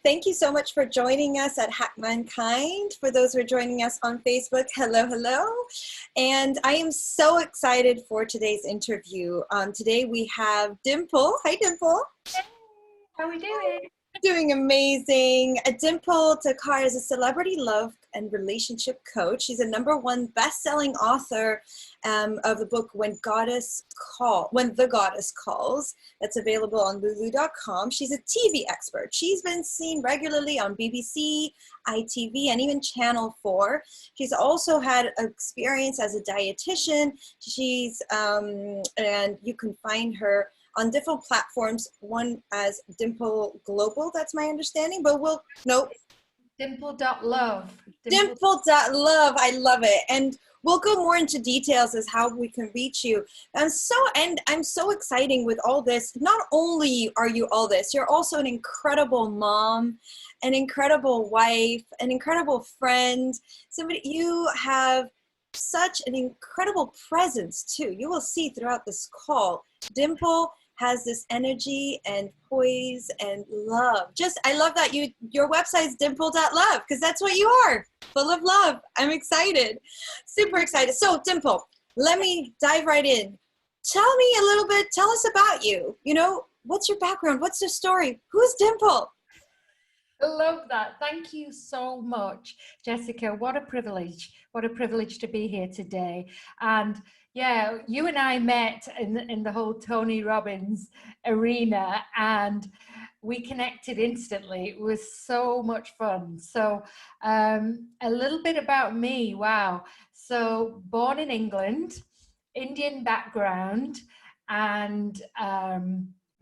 Thank you so much for joining us at Hack Mankind. For those who are joining us on Facebook, hello, hello. And I am so excited for today's interview. Today we have Dimple. Hi, Dimple. Hey, how are we doing? Doing amazing. Dimple Thakrar is a celebrity love and relationship coach. She's a #1 best-selling author of the book When the Goddess Calls. That's available on lulu.com. She's a TV expert. She's been seen regularly on BBC, ITV, and even Channel 4. She's also had experience as a dietitian. And you can find her on different platforms, one as Dimple Global, that's my understanding, but Dimple.love. Dimple.love, I love it. And we'll go more into details as how we can reach you. I'm so exciting with all this. Not only are you all this, you're also an incredible mom, an incredible wife, an incredible friend. You have such an incredible presence too. You will see throughout this call. Dimple has this energy and poise and love. I love that your website's dimple.love, because that's what you are, full of love. I'm excited, super excited. So Dimple, let me dive right in. Tell us about you. What's your background? What's your story? Who's Dimple? I love that. Thank you so much, Jessica. What a privilege. What a privilege to be here today. And yeah, you and I met in the whole Tony Robbins arena, and we connected instantly. It was so much fun. So a little bit about me. Wow. So born in England, Indian background, and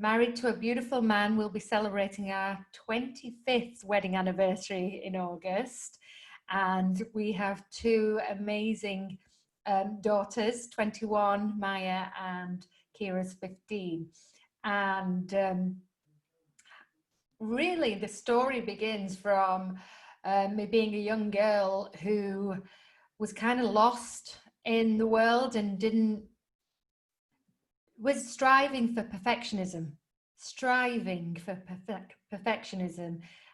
married to a beautiful man. We'll be celebrating our 25th wedding anniversary in August. And we have 2 amazing daughters, 21, Maya, and Kira's 15. And really the story begins from me being a young girl who was kind of lost in the world and was striving for perfectionism,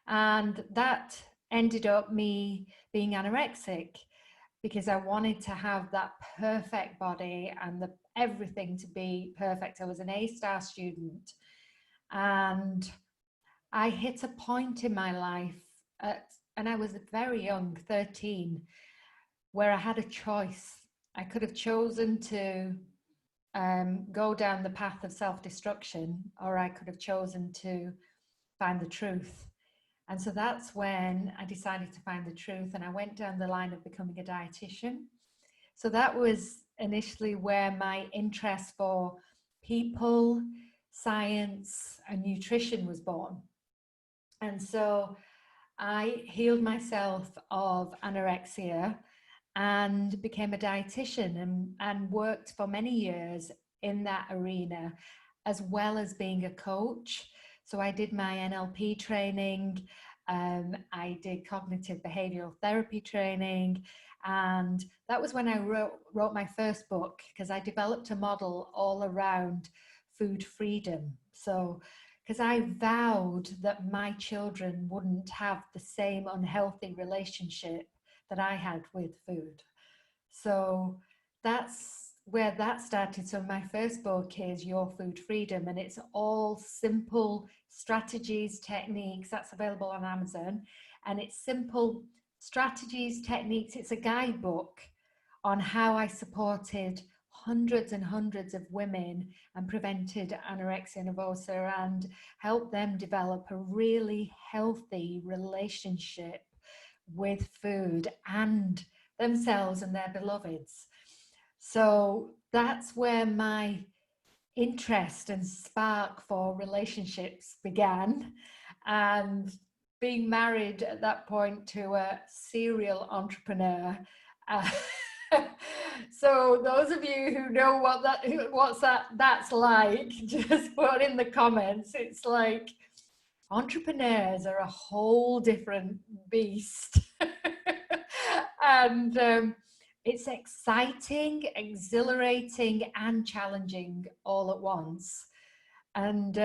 and that ended up me being anorexic because I wanted to have that perfect body and everything to be perfect. I was an A-star student, and I hit a point in my life and I was very young, 13, where I had a choice. I could have chosen to go down the path of self-destruction, or I could have chosen to find the truth. And so that's when I decided to find the truth, and I went down the line of becoming a dietitian. So that was initially where my interest for people, science, and nutrition was born. And so I healed myself of anorexia and became a dietitian and worked for many years in that arena, as well as being a coach. So I did my NLP training, I did cognitive behavioral therapy training, and that was when I wrote my first book, because I developed a model all around food freedom. So because I vowed that my children wouldn't have the same unhealthy relationship that I had with food. So that's where that started. So my first book is Your Food Freedom, and it's all simple strategies, techniques. That's available on Amazon, and it's simple strategies, techniques. It's a guidebook on how I supported hundreds and hundreds of women and prevented anorexia nervosa and helped them develop a really healthy relationship with food and themselves and their beloveds. So that's where my interest and spark for relationships began, and being married at that point to a serial entrepreneur. So those of you who know that's like, just put in the comments. It's like entrepreneurs are a whole different beast. And it's exciting, exhilarating, and challenging all at once. And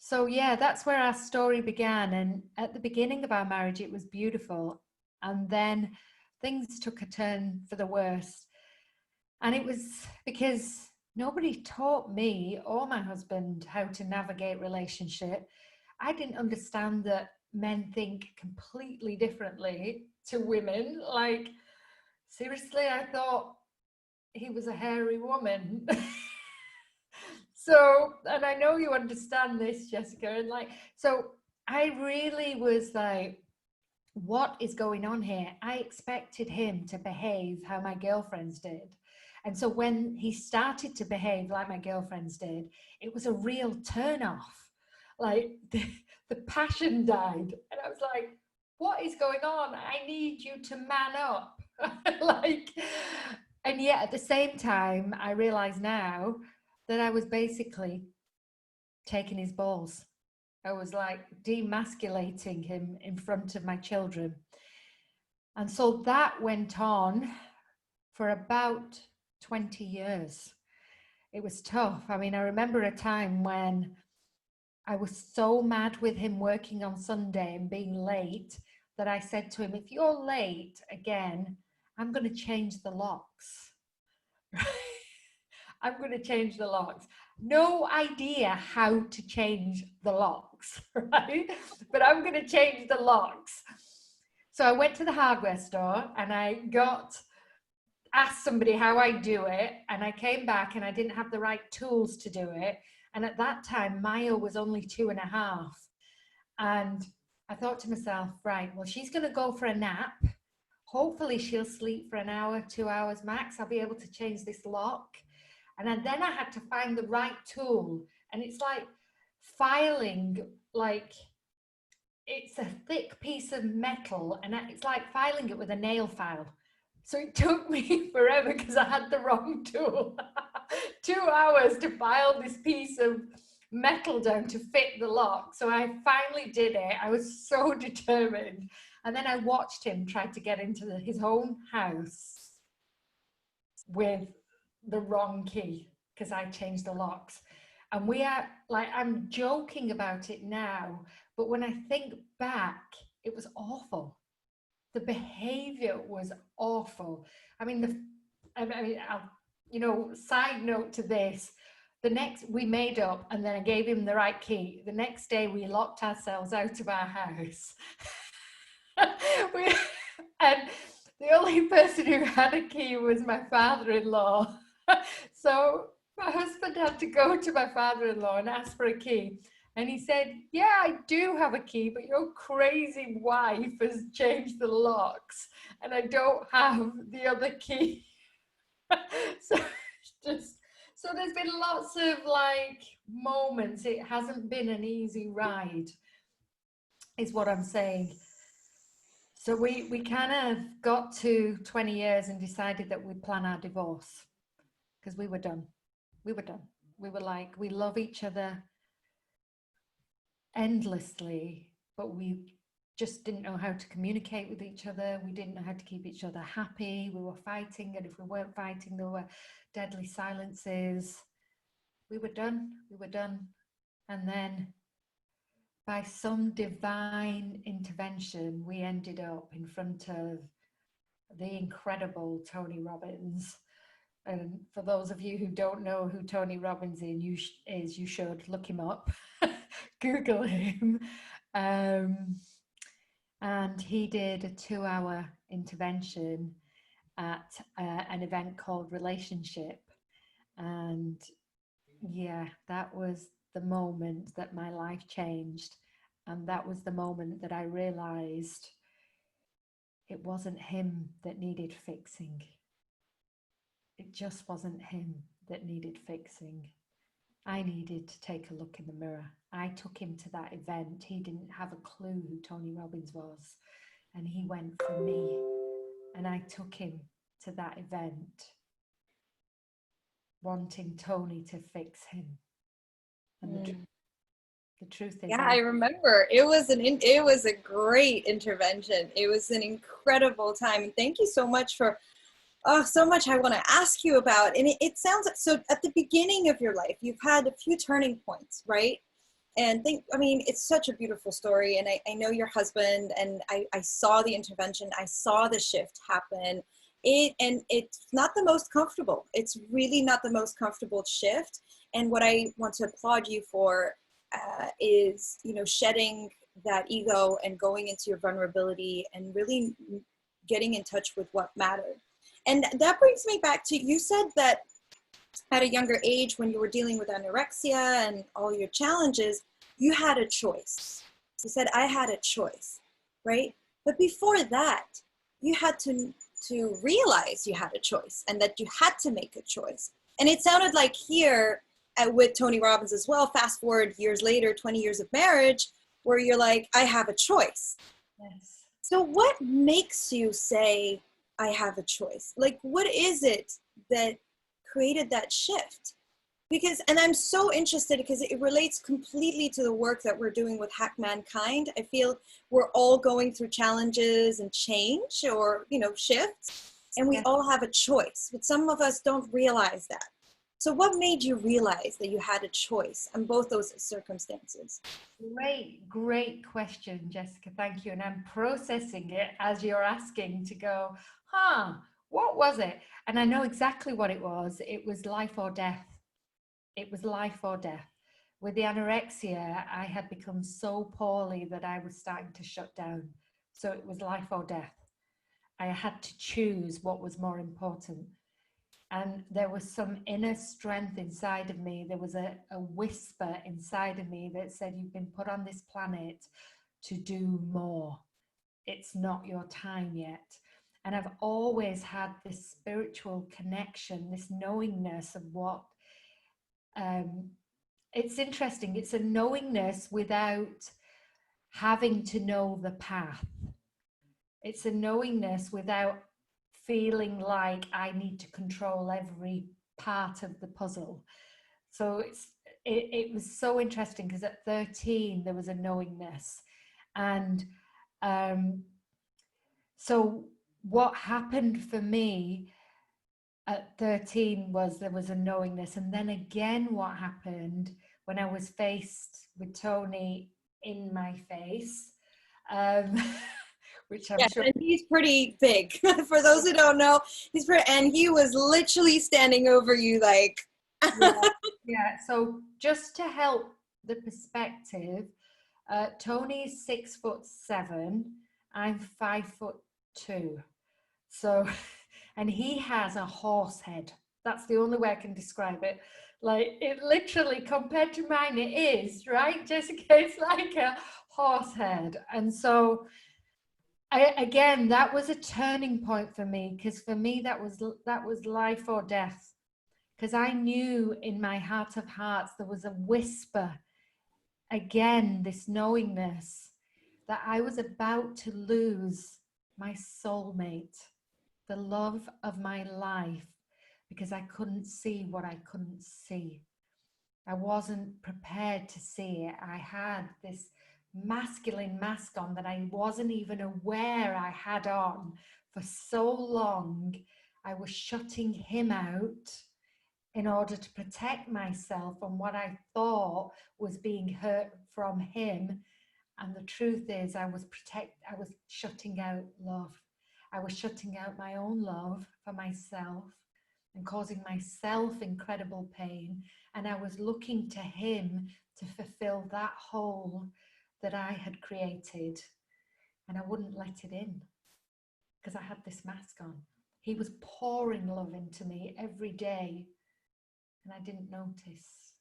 So yeah, that's where our story began. And at the beginning of our marriage, it was beautiful. And then things took a turn for the worse. And it was because nobody taught me or my husband how to navigate relationship. I didn't understand that men think completely differently to women. Like, seriously, I thought he was a hairy woman. So, and I know you understand this, Jessica, and like, so I really was like, what is going on here? I expected him to behave how my girlfriends did. And so when he started to behave like my girlfriends did, it was a real turn off. Like the passion died. And I was like, what is going on? I need you to man up. Like, and yet at the same time, I realize now that I was basically taking his balls. I was like demasculating him in front of my children. And so that went on for about 20 years. It was tough. I mean, I remember a time when I was so mad with him working on Sunday and being late that I said to him, if you're late again, I'm going to change the locks. I'm going to change the locks. No idea how to change the locks, right? But I'm going to change the locks. So I went to the hardware store and I asked somebody how I do it. And I came back and I didn't have the right tools to do it. And at that time, Maya was only 2.5. And I thought to myself, right, well, she's going to go for a nap. Hopefully she'll sleep for an hour, 2 hours max. I'll be able to change this lock. And then I had to find the right tool. And it's like filing, like it's a thick piece of metal and it's like filing it with a nail file. So it took me forever because I had the wrong tool. 2 hours to file this piece of metal down to fit the lock. So I finally did it. I was so determined. And then I watched him try to get into his own house with the wrong key because I changed the locks. And we are like, I'm joking about it now, but when I think back, it was awful. The behavior was awful. I mean, side note to this, we made up and then I gave him the right key. The next day we locked ourselves out of our house. And the only person who had a key was my father-in-law. So my husband had to go to my father-in-law and ask for a key. And he said, yeah, I do have a key, but your crazy wife has changed the locks and I don't have the other key. So there's been lots of like moments. It hasn't been an easy ride, is what I'm saying. So we kind of got to 20 years and decided that we'd plan our divorce because we were done. We were done. We were like, we love each other endlessly, but we just didn't know how to communicate with each other. We didn't know how to keep each other happy. We were fighting, and if we weren't fighting, there were deadly silences. We were done. We were done. And then by some divine intervention, we ended up in front of the incredible Tony Robbins. And for those of you who don't know who Tony Robbins is, you should look him up, Google him. And he did a 2-hour intervention at an event called Relationship. And yeah, that was the moment that my life changed. And that was the moment that I realized it wasn't him that needed fixing. It just wasn't him that needed fixing. I needed to take a look in the mirror. I took him to that event. He didn't have a clue who Tony Robbins was. And he went for me. And I took him to that event, wanting Tony to fix him. And the truth is, yeah, I remember it was a great intervention. It was an incredible time. And thank you so much for so much I want to ask you about. And it sounds like, so at the beginning of your life, you've had a few turning points, right? And I mean, it's such a beautiful story. And I know your husband, and I saw the intervention, I saw the shift happen. And it's not the most comfortable. It's really not the most comfortable shift. And what I want to applaud you for is, you know, shedding that ego and going into your vulnerability and really getting in touch with what mattered. And that brings me back to, you said that at a younger age, when you were dealing with anorexia and all your challenges, you had a choice. You said, I had a choice, right? But before that, you had to realize you had a choice and that you had to make a choice. And it sounded like here with Tony Robbins as well, fast forward years later, 20 years of marriage, where you're like, I have a choice. Yes. So what makes you say, I have a choice? Like, what is it that created that shift? Because, and I'm so interested because it relates completely to the work that we're doing with Hack Mankind. I feel we're all going through challenges and change, or, you know, shifts, and we Yes. all have a choice, but some of us don't realize that. So what made you realize that you had a choice in both those circumstances? Great question, Jessica. Thank you. And I'm processing it as you're asking to go, what was it? And I know exactly what it was. It was life or death. It was life or death. With the anorexia, I had become so poorly that I was starting to shut down. So it was life or death. I had to choose what was more important. And there was some inner strength inside of me. There was a whisper inside of me that said, you've been put on this planet to do more. It's not your time yet. And I've always had this spiritual connection, this knowingness of what, it's interesting. It's a knowingness without having to know the path. It's a knowingness without feeling like I need to control every part of the puzzle. So it was so interesting because at 13 there was a knowingness. And so what happened for me at 13 was there was a knowingness. And then again, what happened when I was faced with Tony in my face, which I'm Yes, sure. and he's pretty big. For those who don't know, he's pretty, and he was literally standing over you like. Yeah, yeah. So just to help the perspective, Tony's 6'7", I'm 5'2". So, and he has a horse head. That's the only way I can describe it. Like, it literally, compared to mine, it is, right, Jessica? It's like a horse head. And so, again, that was a turning point for me, because for me, that was life or death. Because I knew in my heart of hearts, there was a whisper, again, this knowingness that I was about to lose my soulmate, the love of my life, because I couldn't see what I couldn't see. I wasn't prepared to see it. I had this masculine mask on that I wasn't even aware I had on for so long. I was shutting him out in order to protect myself from what I thought was being hurt from him. And the truth is, I was shutting out love. I was shutting out my own love for myself and causing myself incredible pain. And I was looking to him to fulfill that hole that I had created. And I wouldn't let it in because I had this mask on. He was pouring love into me every day. And I didn't notice.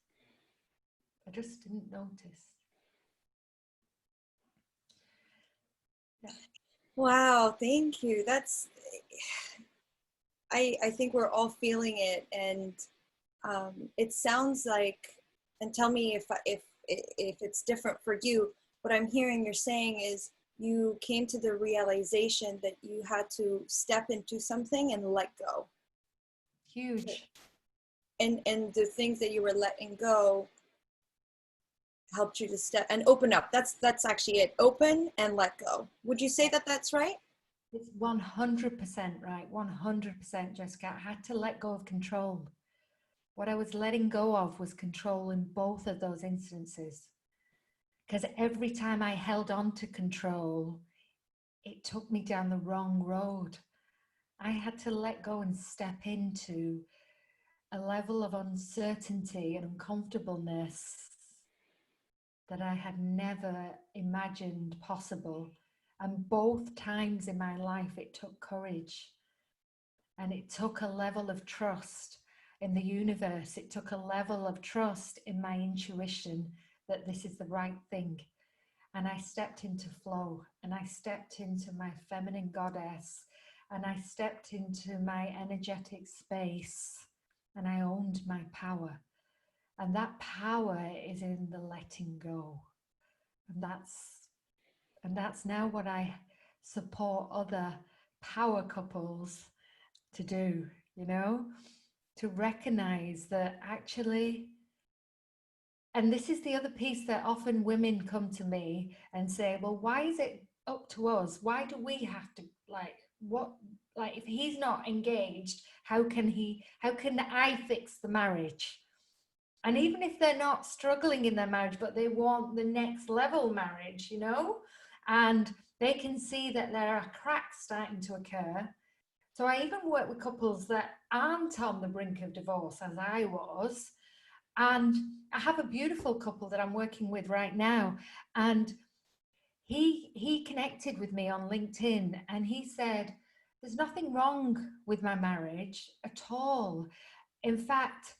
I just didn't notice. Yeah. Wow, thank you. That's, I think we're all feeling it, and it sounds like, and tell me if it's different for you. What I'm hearing you're saying is you came to the realization that you had to step into something and let go. Huge. And the things that you were letting go helped you to step and open up. That's actually it. Open and let go. Would you say that that's right? It's 100% right. 100%, Jessica. I had to let go of control. What I was letting go of was control in both of those instances. because every time I held on to control, it took me down the wrong road. I had to let go and step into a level of uncertainty and uncomfortableness that I had never imagined possible. And both times in my life, it took courage and it took a level of trust in the universe. It took a level of trust in my intuition that this is the right thing. And I stepped into flow, and I stepped into my feminine goddess, and I stepped into my energetic space, and I owned my power. And that power is in the letting go. And that's now what I support other power couples to do, to recognize that actually, and this is the other piece that often women come to me and say, well, why is it up to us? Why do we have to, if he's not engaged, how can I fix the marriage? And even if they're not struggling in their marriage, but they want the next level marriage, and they can see that there are cracks starting to occur. So I even work with couples that aren't on the brink of divorce, as I was. And I have a beautiful couple that I'm working with right now. And he connected with me on LinkedIn, and he said, there's nothing wrong with my marriage at all. In fact,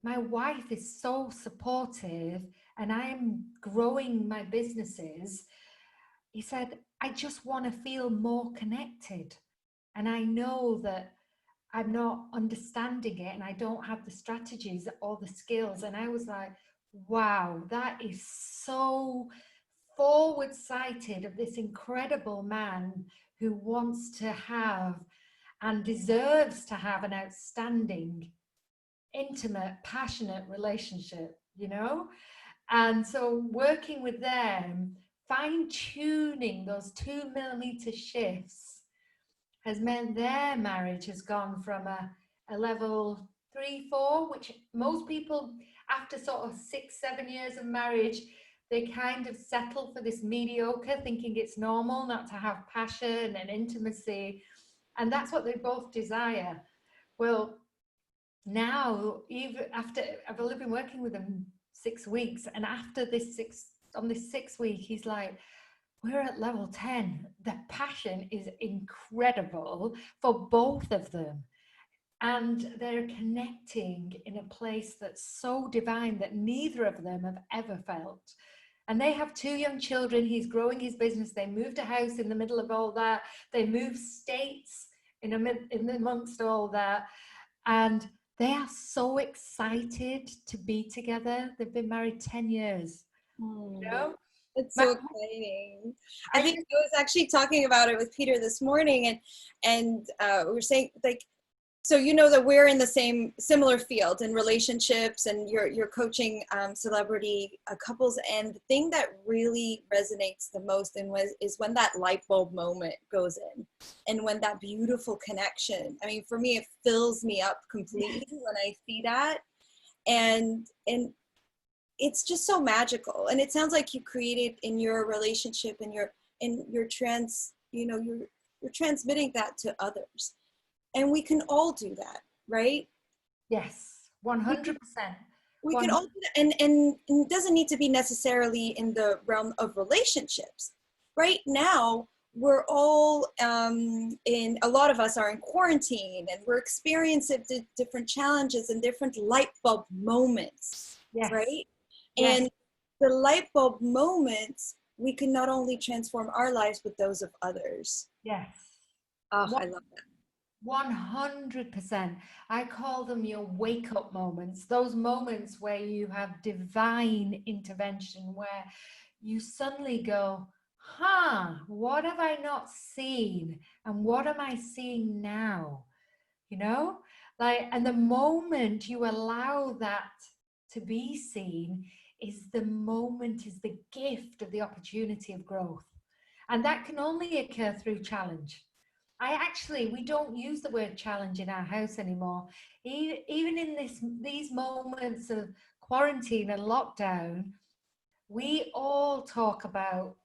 my wife is so supportive and I'm growing my businesses. He said, I just want to feel more connected. And I know that I'm not understanding it and I don't have the strategies or the skills. And I was like, wow, that is so forward sighted of this incredible man who wants to have and deserves to have an outstanding, intimate, passionate relationship, And so working with them, fine tuning those 2 millimeter shifts has meant their marriage has gone from a level 3, 4, which most people after sort of 6, 7 years of marriage, they kind of settle for this mediocre, thinking it's normal not to have passion and intimacy. And that's what they both desire. Well, now, even after I've only been working with him 6 weeks, and after this 6th week, he's like, we're at level 10. The passion is incredible for both of them. And they're connecting in a place that's so divine that neither of them have ever felt. And they have 2 young children. He's growing his business. They moved a house in the middle of all that. They moved states in amongst all that. And they are so excited to be together. They've been married 10 years. It's so exciting. I think I was actually talking about it with Peter this morning, and we were saying, like, so that we're in the similar field in relationships, and you're coaching celebrity couples, and the thing that really resonates the most is when that light bulb moment goes in, and when that beautiful connection. I mean, for me, it fills me up completely when I see that, and it's just so magical. And it sounds like you created in your relationship, and you're transmitting that to others. And we can all do that, right? Yes, 100%. We can all do that. And it doesn't need to be necessarily in the realm of relationships. Right now, we're all a lot of us are in quarantine, and we're experiencing different challenges and different light bulb moments, right? Yes. And the light bulb moments, we can not only transform our lives, but those of others. Yes. Oh, I love that. 100%. I call them your wake-up moments, those moments where you have divine intervention, where you suddenly go, what have I not seen? And what am I seeing now? And the moment you allow that to be seen is the gift of the opportunity of growth. And that can only occur through challenge. We don't use the word challenge in our house anymore. Even in these moments of quarantine and lockdown, we all talk about,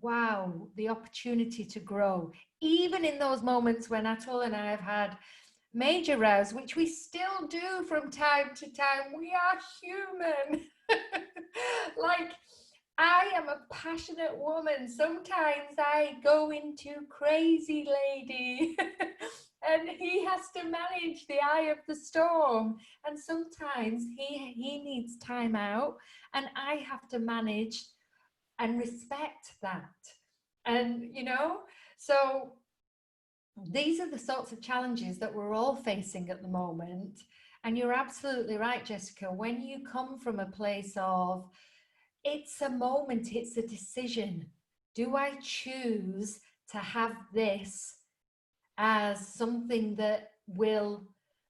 wow, the opportunity to grow, even in those moments when Atul and I have had major rows, which we still do from time to time. We are human. Like, I am a passionate woman. Sometimes I go into crazy lady. And he has to manage the eye of the storm. And sometimes he needs time out, and I have to manage and respect that. And, so these are the sorts of challenges that we're all facing at the moment. And you're absolutely right, Jessica. When you come from a place of, it's a moment, it's a decision. Do I choose to have this as something that will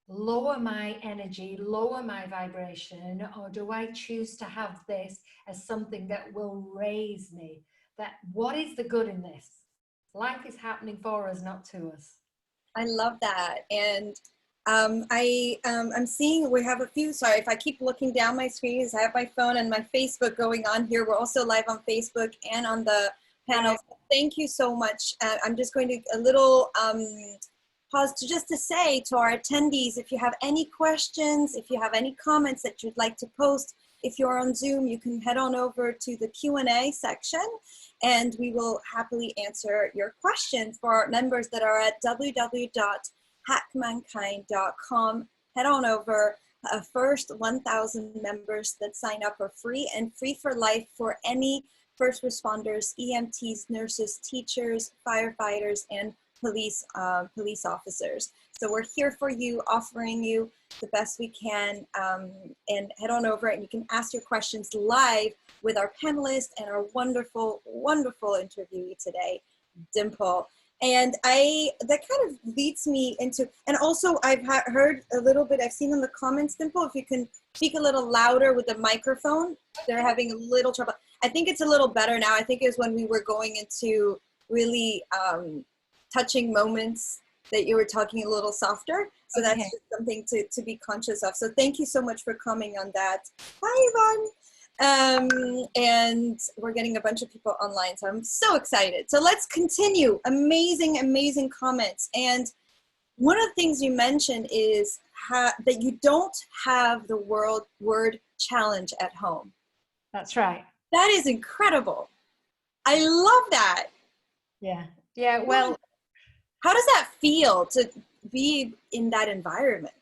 lower my energy, lower my vibration, or do I choose to have this as something that will raise me? That what is the good in this? Life is happening for us, not to us. I love that. And I'm seeing we have a few, sorry, if I keep looking down my screen, because I have my phone and my Facebook going on here. We're also live on Facebook and on the panel. Right. Thank you so much. I'm just going to a little pause to just to say to our attendees, if you have any questions, if you have any comments that you'd like to post, if you're on Zoom, you can head on over to the Q&A section, and we will happily answer your questions. For our members that are at www.hackmankind.com, head on over. First 1,000 members that sign up are free and free for life for any first responders, EMTs, nurses, teachers, firefighters, and police officers. So we're here for you, offering you the best we can, and head on over and you can ask your questions live with our panelists and our wonderful, wonderful interviewee today, Dimple. And that kind of leads me into, and also I've heard a little bit, I've seen in the comments, Dimple, if you can speak a little louder with the microphone, they're having a little trouble. I think it's a little better now. I think it was when we were going into really touching moments that you were talking a little softer. So Okay. that's just something to be conscious of. So thank you so much for coming on that. Hi, Yvonne. And we're getting a bunch of people online, so I'm so excited. So let's continue. Amazing, amazing comments. And one of the things you mentioned is that you don't have the word challenge at home. That's right. That is incredible. I love that. Yeah. Yeah. Well, how does that feel to be in that environment?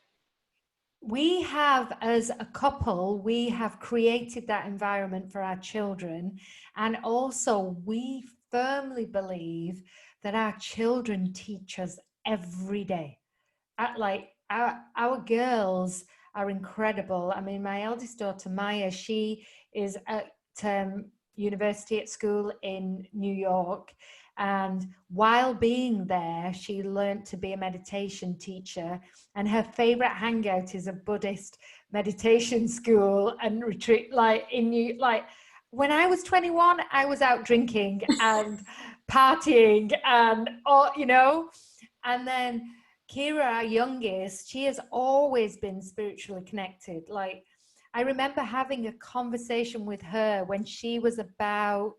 we have, as a couple, we have created that environment for our children. And also, we firmly believe that our children teach us every day. Like our girls are incredible. I mean, my eldest daughter, Maya, she is at university at school in New York. And while being there, she learned to be a meditation teacher. And her favorite hangout is a Buddhist meditation school and retreat. Like when I was 21, I was out drinking and partying and and then Kira, our youngest, she has always been spiritually connected. Like, I remember having a conversation with her when she was about,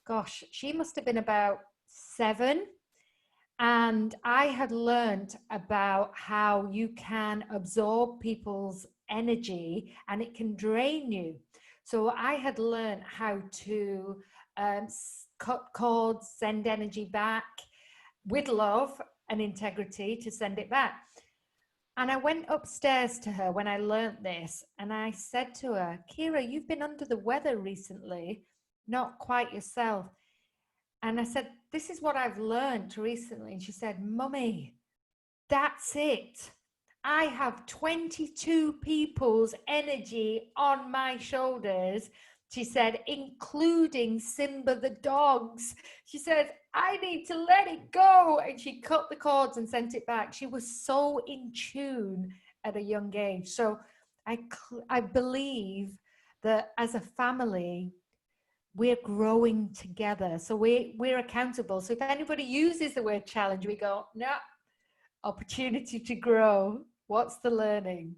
gosh, she must have been about 7. And I had learned about how you can absorb people's energy and it can drain you. So I had learned how to cut cords, send energy back with love and integrity to send it back. And I went upstairs to her when I learnt this, and I said to her, Kira, you've been under the weather recently, not quite yourself. And I said, this is what I've learned recently. And she said, Mummy, that's it. I have 22 people's energy on my shoulders. She said, including Simba the dogs. She said, I need to let it go. And she cut the cords and sent it back. She was so in tune at a young age. So I believe that as a family, we're growing together. So we're accountable. So if anybody uses the word challenge, we go, no, opportunity to grow. What's the learning?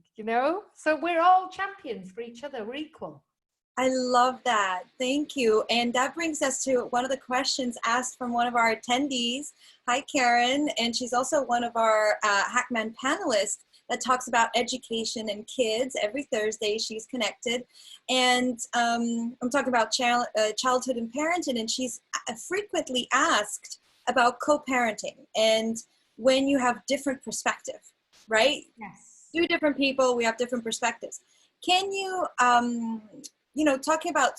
So we're all champions for each other. We're equal. I love that. Thank you. And that brings us to one of the questions asked from one of our attendees. Hi, Karen. And she's also one of our Hackman panelists that talks about education and kids. Every Thursday, she's connected. And I'm talking about childhood and parenting. And she's frequently asked about co-parenting and when you have different perspective, right? Yes. Two different people, we have different perspectives. Can you, talking about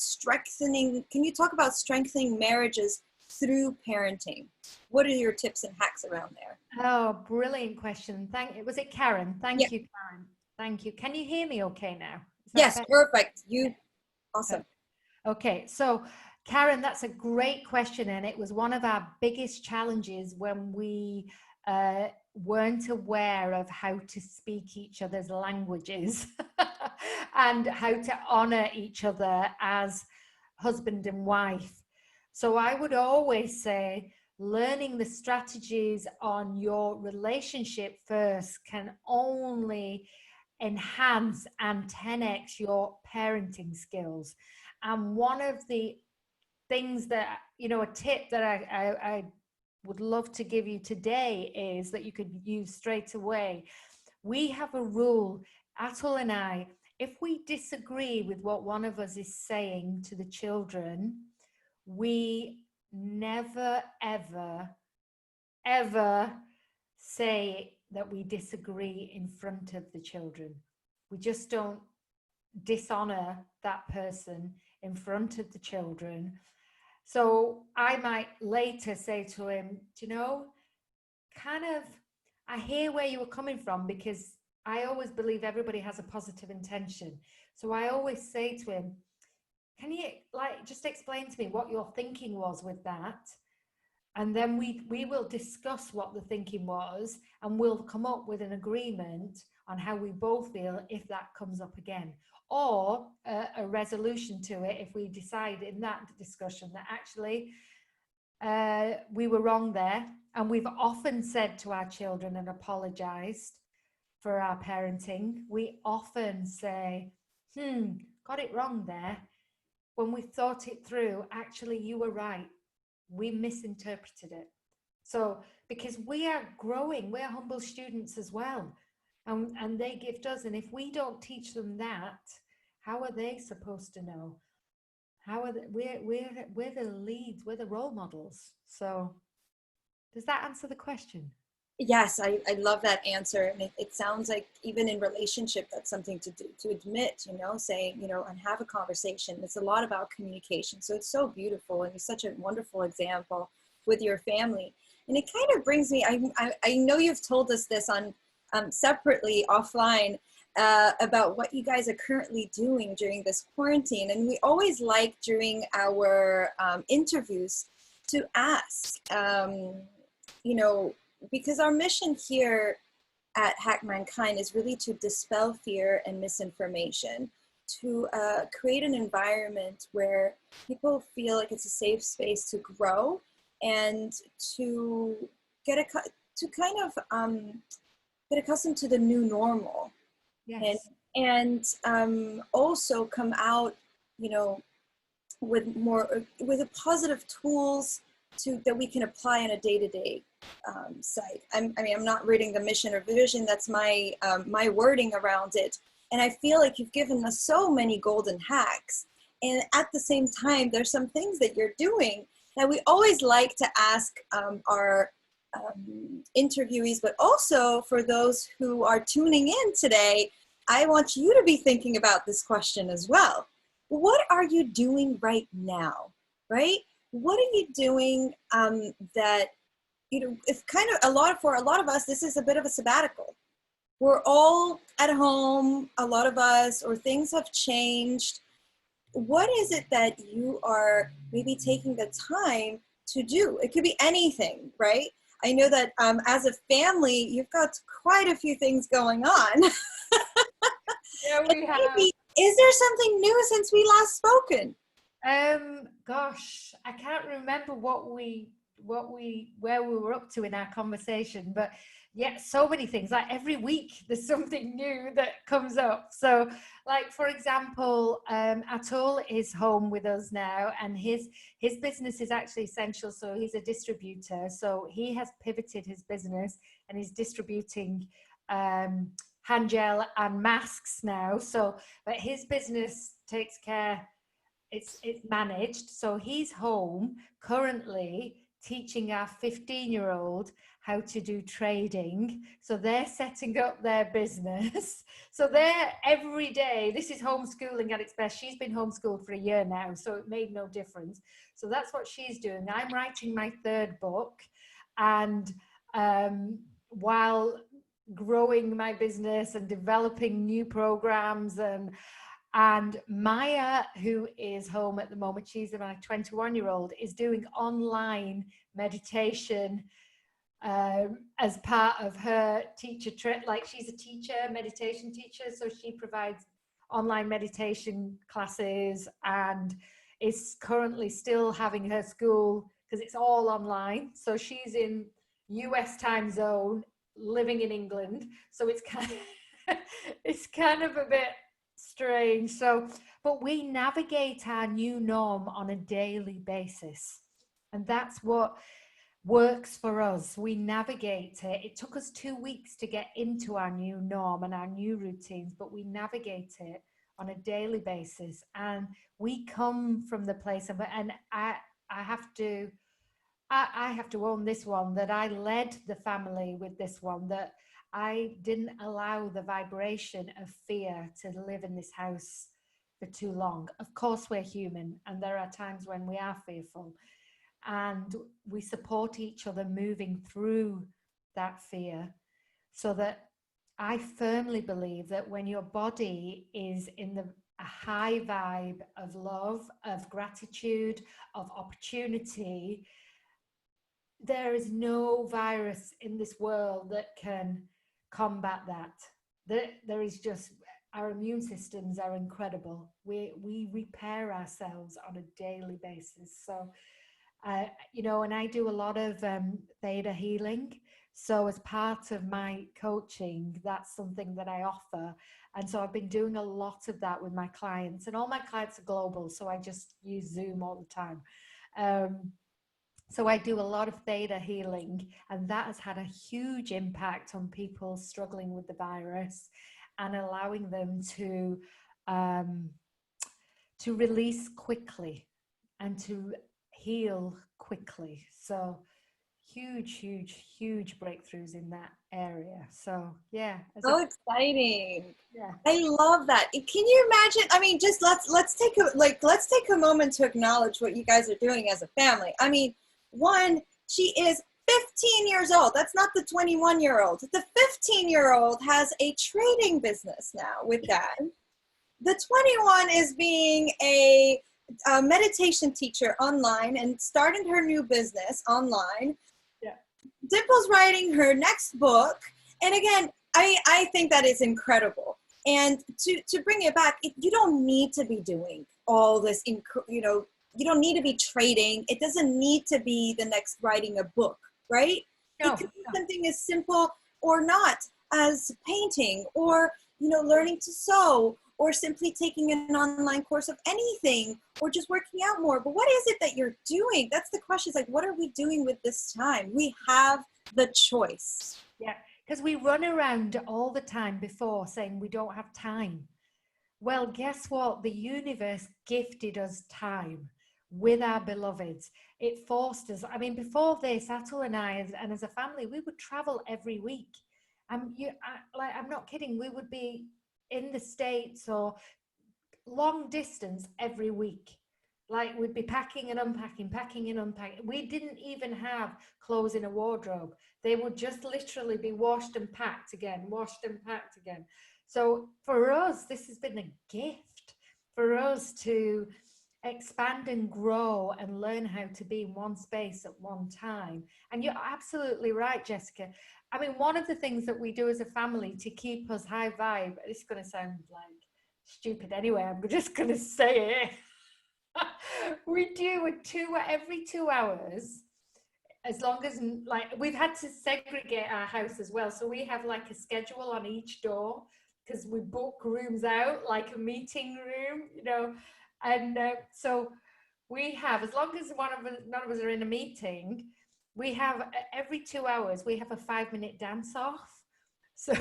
can you talk about strengthening marriages through parenting? What are your tips and hacks around there? Oh, brilliant question. Was it Karen? Yeah. Thank you, Karen. Thank you. Can you hear me okay now? Is that Yes, better? perfect. Okay. Awesome. Okay, so Karen, that's a great question, and it was one of our biggest challenges when we weren't aware of how to speak each other's languages and how to honor each other as husband and wife. So I would always say learning the strategies on your relationship first can only enhance and 10x your parenting skills. And one of the things that, a tip that I would love to give you today is that you could use straight away. We have a rule, Atul and I, if we disagree with what one of us is saying to the children, we never, ever, ever say that we disagree in front of the children. We just don't dishonor that person in front of the children. So I might later say to him, do you know, kind of, I hear where you were coming from, because I always believe everybody has a positive intention. So I always say to him, can you just explain to me what your thinking was with that? And then we will discuss what the thinking was, and we'll come up with an agreement on how we both feel if that comes up again, or a resolution to it if we decide in that discussion that actually we were wrong there. And we've often said to our children and apologized for our parenting. We often say, got it wrong there. When we thought it through, actually you were right, we misinterpreted it. So because we are growing, we're humble students as well, and they gift us, and if we don't teach them that, how are they supposed to know? How are they, we're the leads, we're the role models. So does that answer the question? Yes, I love that answer. And it sounds like even in relationship, that's something to do, to admit, saying, and have a conversation. It's a lot about communication. So it's so beautiful. And it's such a wonderful example with your family. And it kind of brings me, I know you've told us this on separately offline about what you guys are currently doing during this quarantine. And we always like during our interviews to ask, because our mission here at Hack Mankind is really to dispel fear and misinformation, to create an environment where people feel like it's a safe space to grow and to get get accustomed to the new normal. Yes. And also come out, with a positive tools that we can apply in a day-to-day site. I'm not reading the mission or vision. That's my my wording around it. And I feel like you've given us so many golden hacks. And at the same time, there's some things that you're doing that we always like to ask our interviewees, but also for those who are tuning in today, I want you to be thinking about this question as well. What are you doing right now, right? What are you doing that, it's kind of for a lot of us, this is a bit of a sabbatical. We're all at home, a lot of us, or things have changed. What is it that you are maybe taking the time to do? It could be anything, right? I know that as a family, you've got quite a few things going on. Yeah, we have. Maybe, is there something new since we last spoken? Gosh, I can't remember where we were up to in our conversation, but Yeah, so many things. Like every week, there's something new that comes up. So, like for example, Atul is home with us now, and his business is actually essential. So he's a distributor. So he has pivoted his business, and he's distributing hand gel and masks now. So, but his business takes care. It's managed. So he's home currently teaching our 15-year-old how to do trading. So they're setting up their business. So they're every day, this is homeschooling at its best. She's been homeschooled for a year now, so it made no difference. So that's what she's doing. I'm writing my third book, and while growing my business and developing new programs, and Maya, who is home at the moment, she's my 21-year-old, is doing online meditation as part of her teacher trip. Like she's a teacher, meditation teacher, so she provides online meditation classes and is currently still having her school because it's all online. So she's in US time zone, living in England. So it's kind of, it's kind of a bit strange. So, but we navigate our new norm on a daily basis. And that's what works for us. We navigate it. It took us 2 weeks to get into our new norm and our new routines, but we navigate it on a daily basis. And we come from the place of, and I have to, I have to own this one, that I led the family with this one, that I didn't allow the vibration of fear to live in this house for too long. Of course, we're human, and there are times when we are fearful, and we support each other moving through that fear, so that I firmly believe that when your body is in a high vibe of love, of gratitude, of opportunity, there is no virus in this world that can combat that. There is just, our immune systems are incredible. We repair ourselves on a daily basis. So, and I do a lot of theta healing. So as part of my coaching, that's something that I offer. And so I've been doing a lot of that with my clients, and all my clients are global. So I just use Zoom all the time. So I do a lot of theta healing, and that has had a huge impact on people struggling with the virus, and allowing them to release quickly and to heal quickly. So huge breakthroughs in that area. So yeah, So exciting. yeah. I love that. Can you imagine? I mean, just let's take a moment to acknowledge what you guys are doing as a family. I mean, one, she is 15 years old. That's not the 21-year-old. The 15-year-old has a trading business now with that. The 21 is being a meditation teacher online and starting her new business online. Yeah. Dimple's writing her next book. And again, I think that is incredible. And to bring it back, you don't need to be doing all this, you don't need to be trading. It doesn't need to be the next writing a book, right? No, It could be something as simple or not as painting, or, learning to sew, or simply taking an online course of anything, or just working out more. But what is it that you're doing? That's the question. It's like, what are we doing with this time? We have the choice. yeah, because we run around all the time before saying we don't have time. Well, guess what? The universe gifted us time with our beloveds. It forced us. I mean, before this, Atul and I, and as a family, we would travel every week. I'm not kidding. We would be in the States or long distance every week. Like we'd be packing and unpacking, packing and unpacking. We didn't even have clothes in a wardrobe. They would just literally be washed and packed again, washed and packed again. So for us, this has been a gift for us to expand and grow and learn how to be in one space at one time. And you're absolutely right, Jessica. I mean, one of the things that we do as a family to keep us high vibe, this is going to sound like stupid anyway, I'm just going to say it. We do every 2 hours. as long as, like, we've had to segregate our house as well, so we have like a schedule on each door because we book rooms out like a meeting room, you know. And so we have, as long as none of us are in a meeting, we have every 2 hours we have a 5 minute dance off. So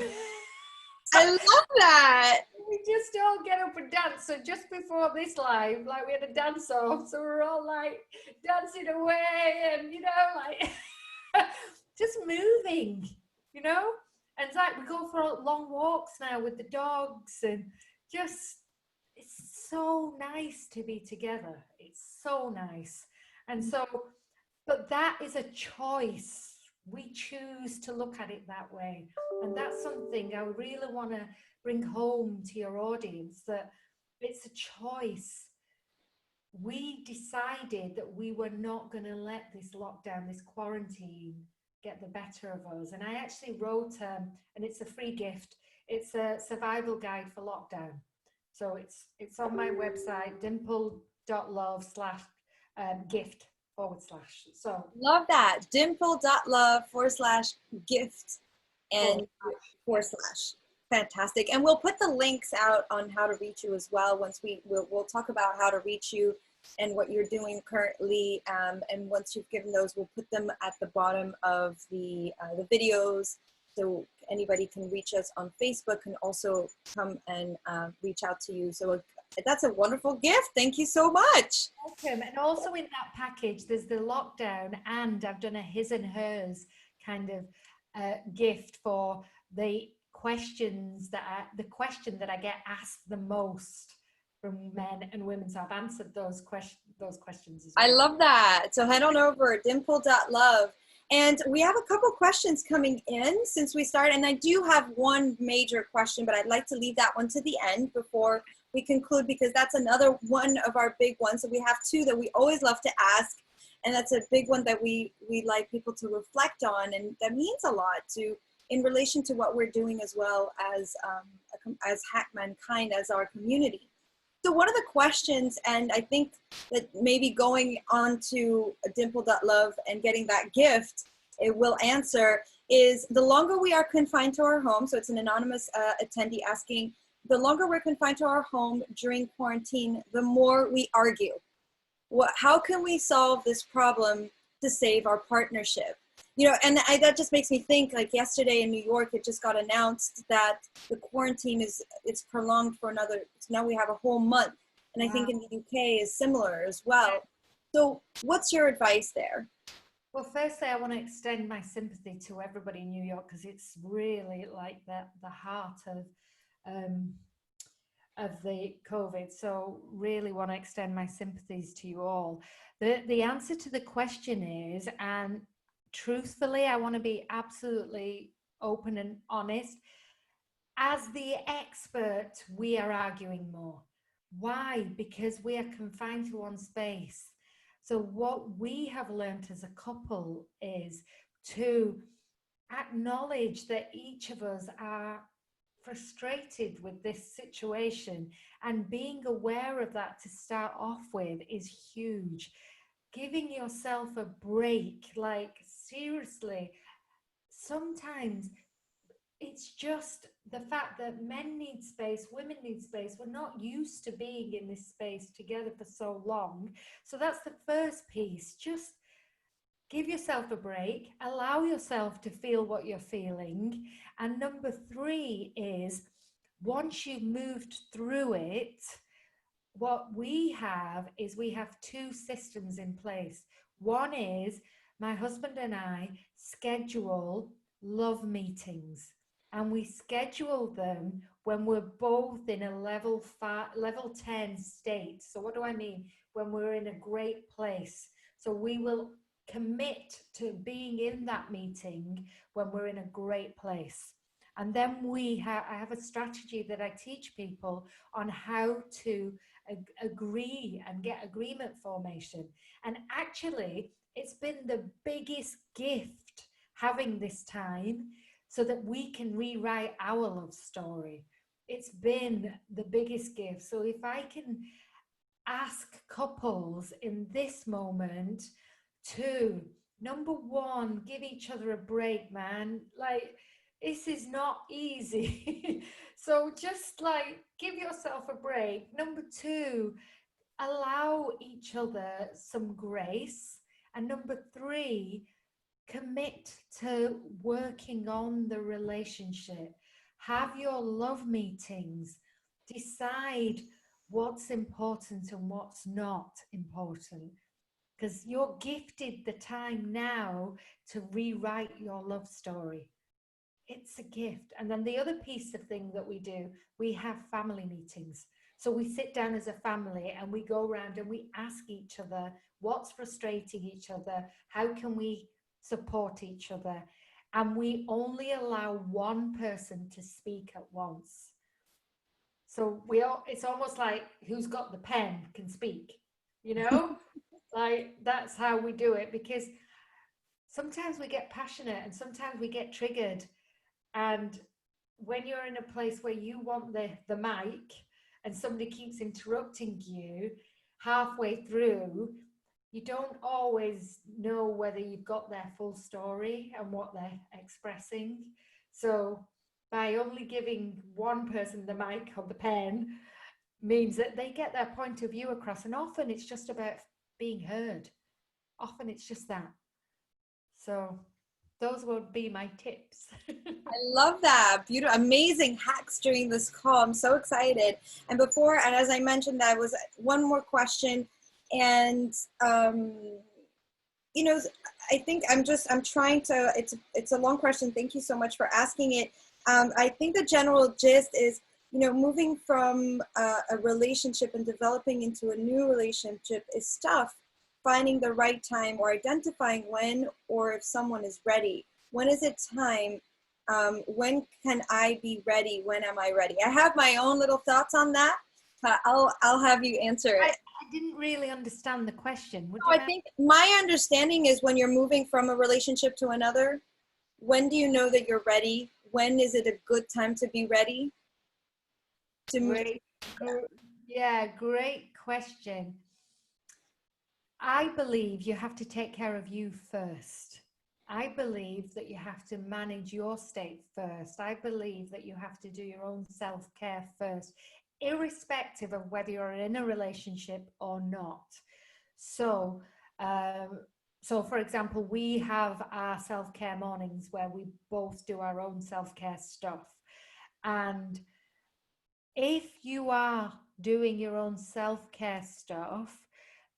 I love that. we just all get up and dance. So just before this live, like, we had a dance off, so we're all like dancing away, and, you know, like just moving, you know. And it's like we go for long walks now with the dogs, and just, it's so nice to be together. It's so nice. And so, but that is a choice. We choose to look at it that way. And that's something I really want to bring home to your audience, that it's a choice. We decided that we were not going to let this lockdown, this quarantine, get the better of us. And I actually wrote, and it's a free gift, it's a survival guide for lockdown. So it's on my website, dimple.love slash gift forward slash. So Love that. Dimple.love/gift and forward /. Fantastic. And we'll put the links out on how to reach you as well. Once we'll talk about how to reach you and what you're doing currently. And once you've given those, we'll put them at the bottom of the videos. So anybody can reach us on Facebook, can also come and reach out to you. So that's a wonderful gift. Thank you so much. welcome. And also in that package, there's the lockdown, and I've done a his and hers kind of gift for the questions the question that I get asked the most from men and women. So I've answered those questions as well. I love that. So head on over dimple.love. And we have a couple questions coming in since we started. And I do have one major question, but I'd like to leave that one to the end before we conclude, because that's another one of our big ones. So we have two that we always love to ask. And that's a big one that we like people to reflect on. And that means a lot in relation to what we're doing as well as Hack Mankind, as our community. So one of the questions, and I think that maybe going on to dimple.love and getting that gift, it will answer, is the longer we are confined to our home, so it's an anonymous attendee asking, the longer we're confined to our home during quarantine, the more we argue. How can we solve this problem to save our partnership? You know, and that just makes me think, like yesterday in New York, it just got announced that the quarantine it's prolonged for another, so now we have a whole month. And I think in the UK is similar as well. So what's your advice there? Well, firstly, I want to extend my sympathy to everybody in New York, because it's really like the heart of the COVID. So really want to extend my sympathies to you all. The answer to the question is, and truthfully, I want to be absolutely open and honest, as the expert, we are arguing more. Why? Because we are confined to one space. So what we have learned as a couple is to acknowledge that each of us are frustrated with this situation, and being aware of that to start off with is huge. Giving yourself a break, like seriously, sometimes it's just the fact that men need space, women need space. We're not used to being in this space together for so long. So that's the first piece. Just give yourself a break, allow yourself to feel what you're feeling. And number three is, once you've moved through it, what we have two systems in place. One is my husband and I schedule love meetings, and we schedule them when we're both in a level 10 state. So what do I mean? When we're in a great place. So we will commit to being in that meeting when we're in a great place. And then I have a strategy that I teach people on how to agree and get agreement formation. And actually, it's been the biggest gift having this time so that we can rewrite our love story. It's been the biggest gift. So if I can ask couples in this moment to Number one, give each other a break, man. Like, this is not easy. So just like give yourself a break. Number two, allow each other some grace. And number three, commit to working on the relationship. Have your love meetings. Decide what's important and what's not important, because you're gifted the time now to rewrite your love story. It's a gift. And then the other piece of thing that we do, we have family meetings. So we sit down as a family and we go around and we ask each other what's frustrating each other, how can we support each other, and we only allow one person to speak at once. So we all, it's almost like who's got the pen can speak, you know? Like that's how we do it, because sometimes we get passionate and sometimes we get triggered. And when you're in a place where you want the mic and somebody keeps interrupting you halfway through, you don't always know whether you've got their full story and what they're expressing. So by only giving one person the mic or the pen means that they get their point of view across. And often it's just about being heard. Often it's just that. So those would be my tips. I love that. Beautiful, amazing hacks during this call. I'm so excited. And before, and as I mentioned, that was one more question. And, you know, I think I'm trying to, it's a long question. Thank you so much for asking it. I think the general gist is, you know, moving from a relationship and developing into a new relationship is tough. Finding the right time or identifying when or if someone is ready. When is it time? When can I be ready? When am I ready? I have my own little thoughts on that, but I'll have you answer it. I didn't really understand the question. Would So you I think my understanding is when you're moving from a relationship to another, when do you know that you're ready? When is it a good time to be ready to move? Great, yeah, great question. I believe you have to take care of you first. I believe that you have to manage your state first. I believe that you have to do your own self-care first, irrespective of whether you're in a relationship or not. So, um, so for example, we have our self-care mornings where we both do our own self-care stuff. And if you are doing your own self-care stuff,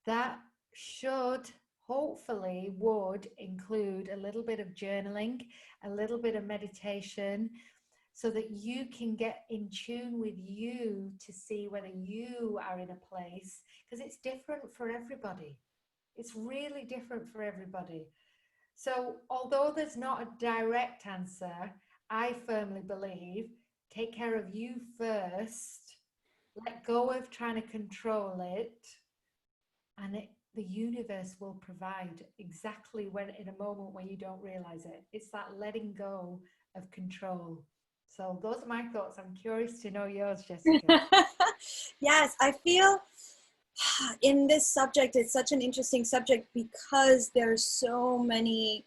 that should hopefully would include a little bit of journaling, a little bit of meditation, so that you can get in tune with you to see whether you are in a place, because it's different for everybody. It's really different for everybody. So although there's not a direct answer, I firmly believe take care of you first, let go of trying to control it, and the universe will provide exactly when, in a moment when you don't realize it. It's that letting go of control. So those are my thoughts. I'm curious to know yours, Jessica. Yes, I feel in this subject, it's such an interesting subject because there's so many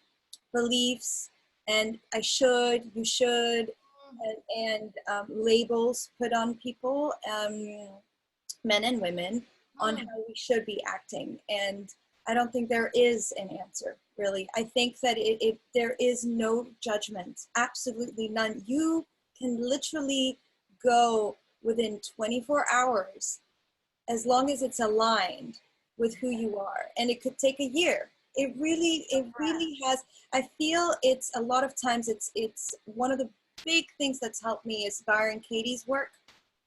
beliefs and I should, you should, and labels put on people, men and women, on how we should be acting. And I don't think there is an answer, really. I think that there is no judgment, absolutely none. You can literally go within 24 hours as long as it's aligned with who you are. And it could take a year. It really has. I feel it's a lot of times it's one of the big things that's helped me is Byron Katie's work.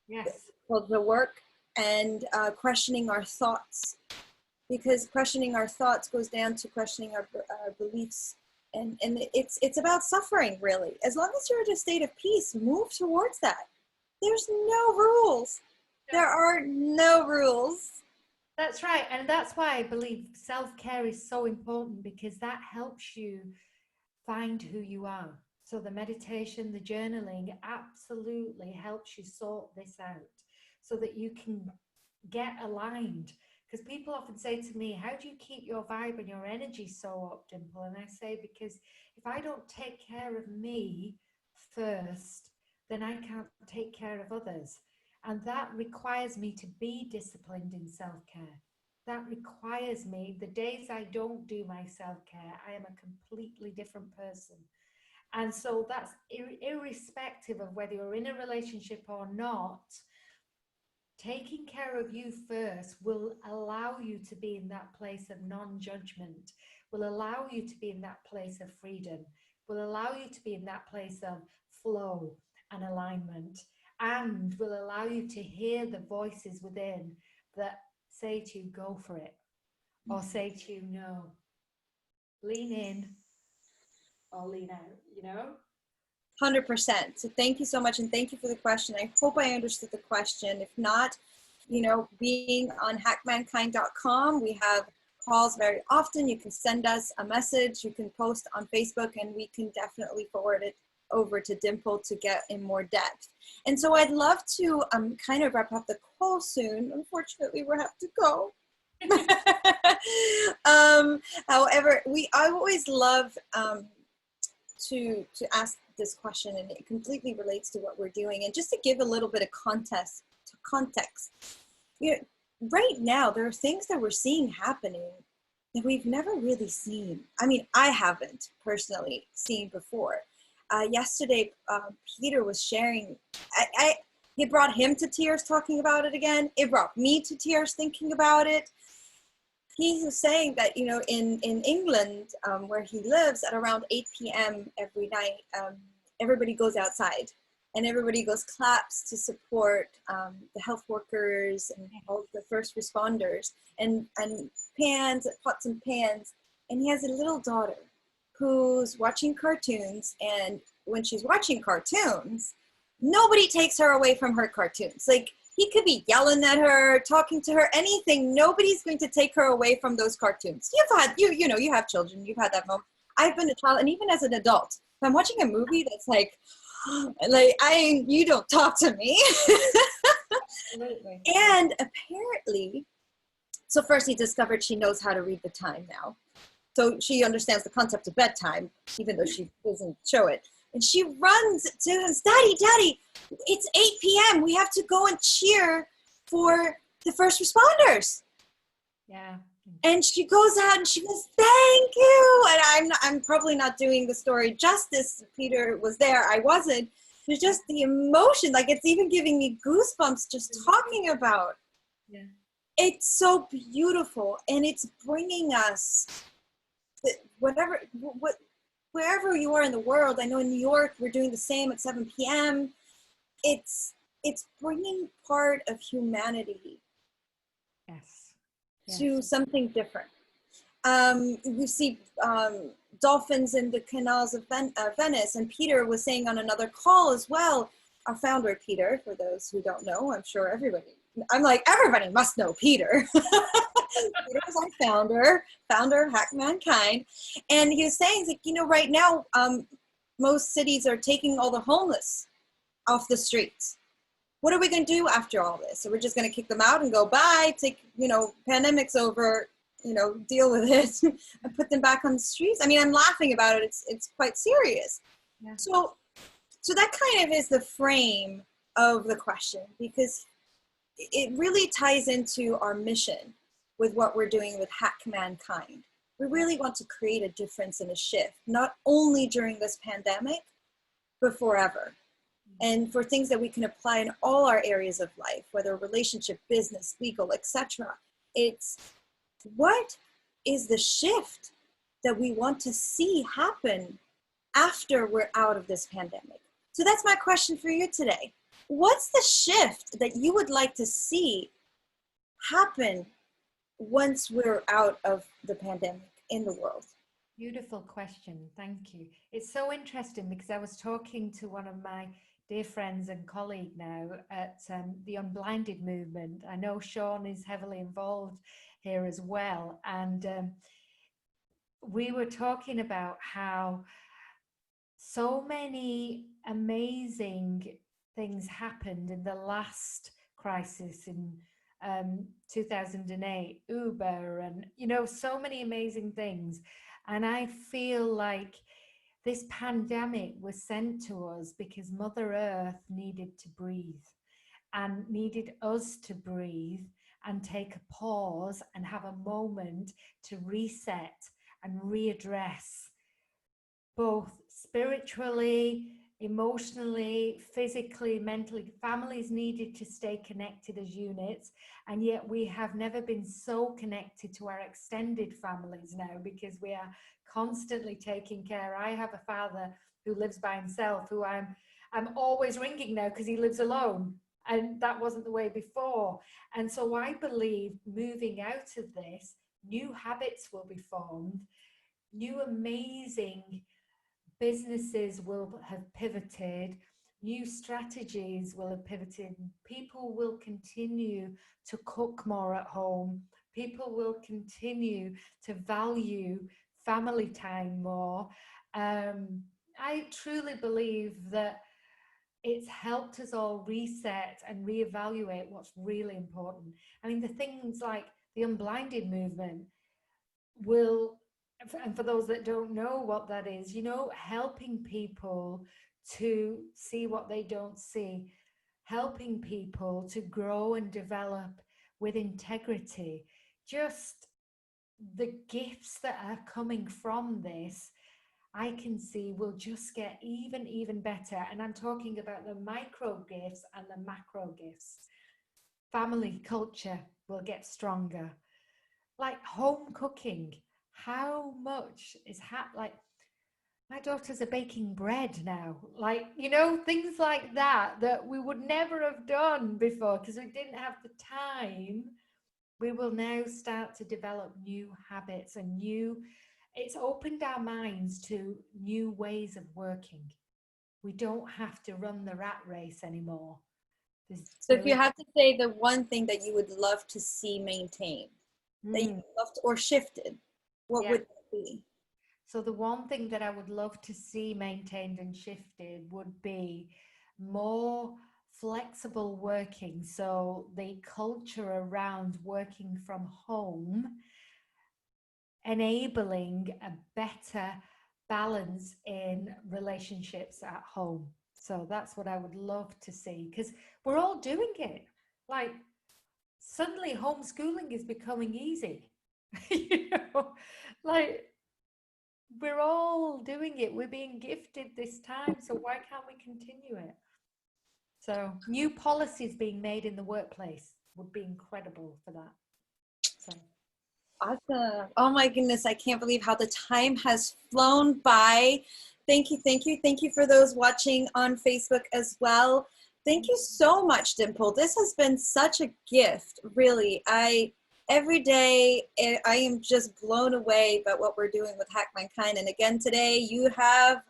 Yes. Called The Work, and questioning our thoughts, because questioning our thoughts goes down to questioning our beliefs, and it's about suffering, really. As long as you're in a state of peace, move towards that. There's no rules. There are no rules. That's right. And that's why I believe self-care is so important, because that helps you find who you are. So the meditation, the journaling absolutely helps you sort this out so that you can get aligned. Because people often say to me, how do you keep your vibe and your energy so up, Dimple? And I say, because if I don't take care of me first, then I can't take care of others. And that requires me to be disciplined in self-care. That requires me, the days I don't do my self-care, I am a completely different person. And so that's irrespective of whether you're in a relationship or not, taking care of you first will allow you to be in that place of non-judgment, will allow you to be in that place of freedom, will allow you to be in that place of flow and alignment, and will allow you to hear the voices within that say to you, go for it, or say to you, no, lean in or lean out, you know? 100%. So thank you so much. And thank you for the question. I hope I understood the question. If not, being on hackmankind.com, we have calls very often. You can send us a message, you can post on Facebook, and we can definitely forward it over to Dimple to get in more depth. And so I'd love to kind of wrap up the call soon. Unfortunately, we have to go. However, I always love to ask this question, and it completely relates to what we're doing. And just to give a little bit of context, right now there are things that we're seeing happening that we've never really seen. I mean, I haven't personally seen before. Yesterday, Peter was sharing. It brought him to tears talking about it again. It brought me to tears thinking about it. He was saying that, in England, where he lives, at around 8 p.m. every night, everybody goes outside and everybody goes claps to support the health workers and all the first responders, and pans, pots and pans. And he has a little daughter who's watching cartoons, and when she's watching cartoons, nobody takes her away from her cartoons. Like, he could be yelling at her, talking to her, anything. Nobody's going to take her away from those cartoons. You have children. You've had that moment. I've been a child, and even as an adult, if I'm watching a movie that's like you don't talk to me. Absolutely. And apparently, so first he discovered she knows how to read the time now. So she understands the concept of bedtime, even though she doesn't show it. And she runs to him, Daddy, it's 8 p.m. We have to go and cheer for the first responders. Yeah. And she goes out and she goes, thank you. And I'm probably not doing the story justice. Peter was there. I wasn't. There's just the emotion. Like, it's even giving me goosebumps just talking about. Yeah. It's so beautiful. And it's bringing us wherever you are in the world. I know in New York, we're doing the same at 7 p.m. It's bringing part of humanity to something different. We see dolphins in the canals of Venice, and Peter was saying on another call as well, our founder, Peter, for those who don't know, I'm sure everybody must know Peter. Peter is our founder of Hack Mankind. And he was saying, right now, most cities are taking all the homeless off the streets. What are we going to do after all this? So we're just going to kick them out and go, bye, pandemic's over, deal with it and put them back on the streets. I mean, I'm laughing about it. It's quite serious. Yeah. So that kind of is the frame of the question, because it really ties into our mission with what we're doing with Hack Mankind. We really want to create a difference and a shift, not only during this pandemic, but forever. And for things that we can apply in all our areas of life, whether relationship, business, legal, etc. It's what is the shift that we want to see happen after we're out of this pandemic? So that's my question for you today. What's the shift that you would like to see happen once we're out of the pandemic in the world? Beautiful question. Thank you. It's so interesting because I was talking to one of my dear friends and colleague now at the Unblinded movement. I know Sean is heavily involved here as well. And we were talking about how so many amazing things happened in the last crisis in 2008, Uber, and so many amazing things. And I feel like this pandemic was sent to us because Mother Earth needed to breathe and needed us to breathe and take a pause and have a moment to reset and readdress both spiritually, emotionally, physically, mentally. Families needed to stay connected as units, and yet we have never been so connected to our extended families now because we are constantly taking care. I have a father who lives by himself, who I'm always ringing now because he lives alone. And that wasn't the way before. And so I believe moving out of this, new habits will be formed, new amazing businesses will have pivoted, new strategies will have pivoted, people will continue to cook more at home, people will continue to value family time more. I truly believe that it's helped us all reset and reevaluate what's really important. I mean, the things like the unblinded movement will, and for those that don't know what that is, helping people to see what they don't see, helping people to grow and develop with integrity. Just the gifts that are coming from this, I can see will just get even better. And I'm talking about the micro gifts and the macro gifts. Family culture will get stronger. Like home cooking, how much is like my daughters are baking bread now, like things like that we would never have done before because we didn't have the time. We will now start to develop new habits and it's opened our minds to new ways of working. We don't have to run the rat race anymore. So if you have to say the one thing that you would love to see maintained, that you loved or shifted, what would that be? So the one thing that I would love to see maintained and shifted would be more flexible working. So the culture around working from home, enabling a better balance in relationships at home. So that's what I would love to see because we're all doing it. Like suddenly homeschooling is becoming easy. Like we're all doing it. We're being gifted this time. So why can't we continue it? So new policies being made in the workplace would be incredible for that. So awesome. Oh my goodness, I can't believe how the time has flown by. Thank you for those watching on Facebook as well. Thank you so much, Dimple. This has been such a gift, really. Every day I am just blown away by what we're doing with Hack Mankind. And again today, you have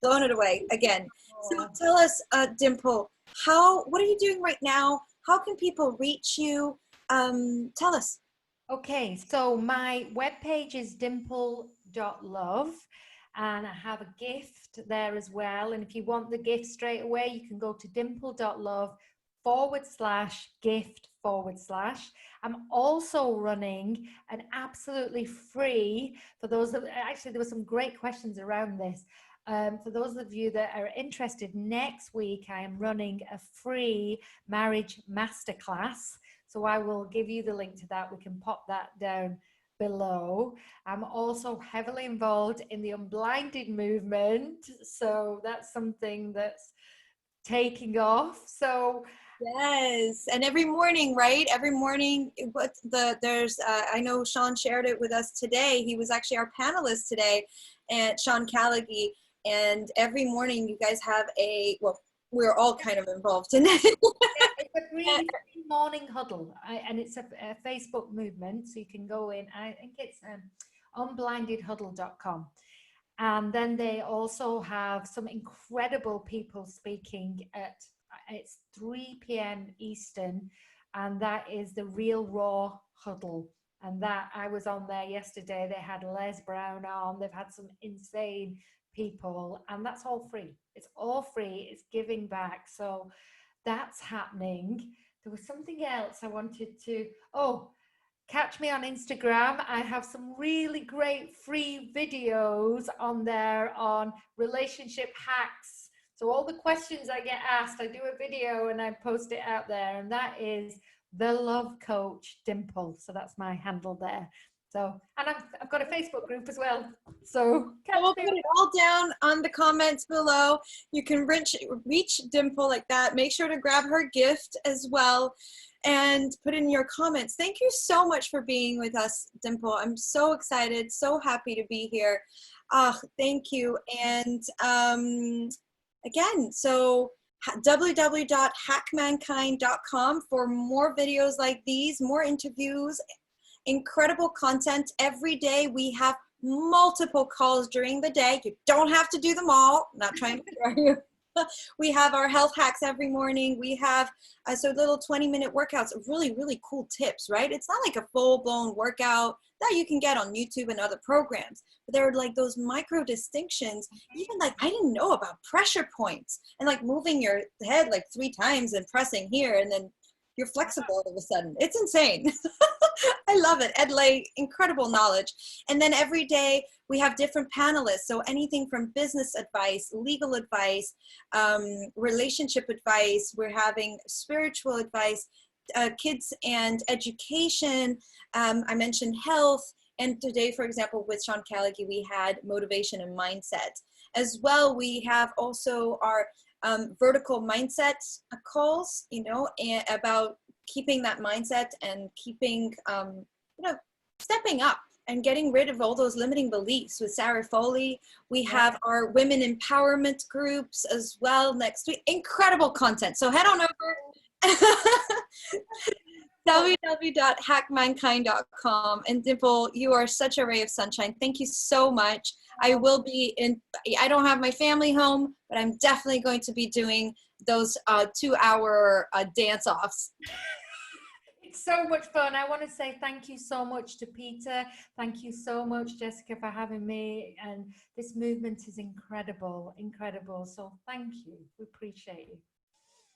blown it away again. So tell us, Dimple, what are you doing right now? How can people reach you? Tell us. Okay, so my webpage is dimple.love and I have a gift there as well. And if you want the gift straight away, you can go to dimple.love/gift/. I'm also running an absolutely free, for those that actually, there were some great questions around this. For those of you that are interested, next week I am running a free marriage masterclass. So I will give you the link to that. We can pop that down below. I'm also heavily involved in the unblinded movement. So that's something that's taking off. So yes, and every morning, right? Every morning, I know Sean shared it with us today. He was actually our panelist today, and Sean Callaghy. And every morning, you guys have we're all kind of involved in it. It's a free morning huddle, and it's a Facebook movement. So you can go in. I think it's unblindedhuddle.com. And then they also have some incredible people speaking it's 3 p.m. Eastern, and that is the Real Raw Huddle. And that I was on there yesterday. They had Les Brown on. They've had some insane people, and that's all free. It's all free. It's giving back. So that's happening. there was something else I wanted to, oh, catch me on Instagram. I have some really great free videos on there on relationship hacks. So all the questions I get asked, I do a video and I post it out there. And that is the Love Coach Dimple. So that's my handle there. So, and I've got a Facebook group as well. So we'll put it all down on the comments below. You can reach Dimple like that. Make sure to grab her gift as well and put in your comments. Thank you so much for being with us, Dimple. I'm so excited, so happy to be here. Thank you. And again, so www.hackmankind.com for more videos like these, more interviews, incredible content. Every day we have multiple calls during the day. You don't have to do them all. I'm not trying to scare you. We have our health hacks every morning. We have so little 20-minute workouts, really, really cool tips, right? It's not like a full-blown workout that you can get on YouTube and other programs, but there are like those micro distinctions. Even like, I didn't know about pressure points and like moving your head like 3 times and pressing here, and then you're flexible all of a sudden. It's insane. I love it. Ed Lay, incredible knowledge. And then every day we have different panelists. So anything from business advice, legal advice, relationship advice. We're having spiritual advice, kids and education. I mentioned health. And today, for example, with Sean Callaghy, we had motivation and mindset. As well, we have also our vertical mindset calls, you know, and about keeping that mindset and keeping, you know, stepping up and getting rid of all those limiting beliefs with Sarah Foley. We have our women empowerment groups as well next week. Incredible content. So head on over www.hackmankind.com. And Dimple, you are such a ray of sunshine. Thank you so much. I will be in, I don't have my family home, but I'm definitely going to be doing those 2-hour dance-offs. It's so much fun. I want to say thank you so much to Peter. Thank you so much, Jessica, for having me. And this movement is incredible, incredible. So thank you. We appreciate you.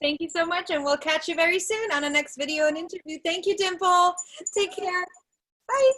Thank you so much. And we'll catch you very soon on a next video and interview. Thank you, Dimple. Take care. Bye.